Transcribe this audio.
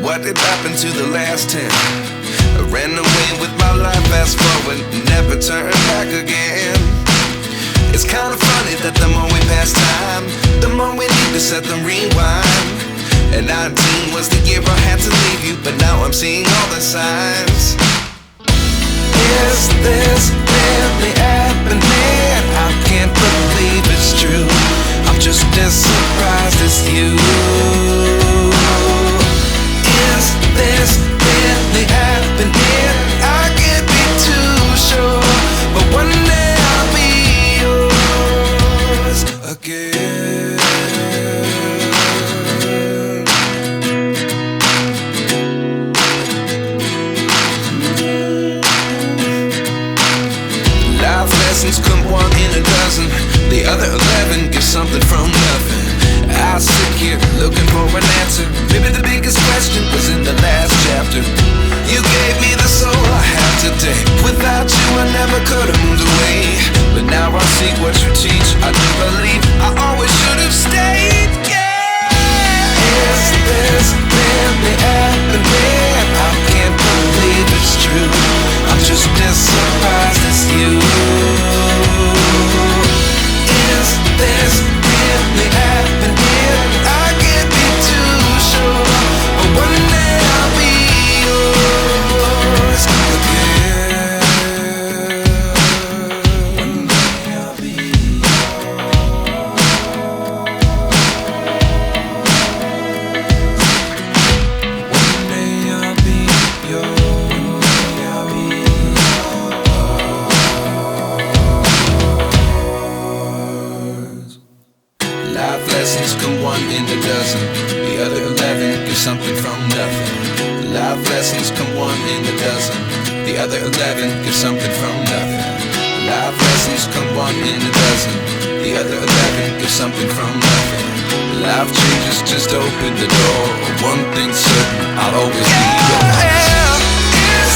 what did happen to the last 10? I ran away with my life, fast forward, never turn back again. It's kind of funny that the more we pass time, the more we need to set them rewind. And 19 was the year I had to leave you, but now I'm seeing all the signs. Is this really happening? I can't believe it's true. I'm just as surprised as you. Is this really happening? I can't be too sure, but one day I'll be yours again. Life lessons come one in a dozen. The other 11 get something from nothing. I sit here looking for an answer. Maybe the biggest question was in the last chapter. You gave me the soul I have today. Without you I never could have moved away. But now I see what you teach. I do believe I always should have stayed. Yeah. Is this really happening? I can't believe it's true. I'm just as surprised as you. Is this really happening? I can't be too sure, but one day I'll be yours again. One day I'll be yours. One day I'll be yours. One day I'll be yours. Life lessons come one in a dozen. The other 11 give something from nothing. Life lessons come one in a dozen. The other 11 give something from nothing. Life lessons come one in a dozen. The other 11 give something from nothing. Life changes just open the door. One thing's certain, I'll always be yours.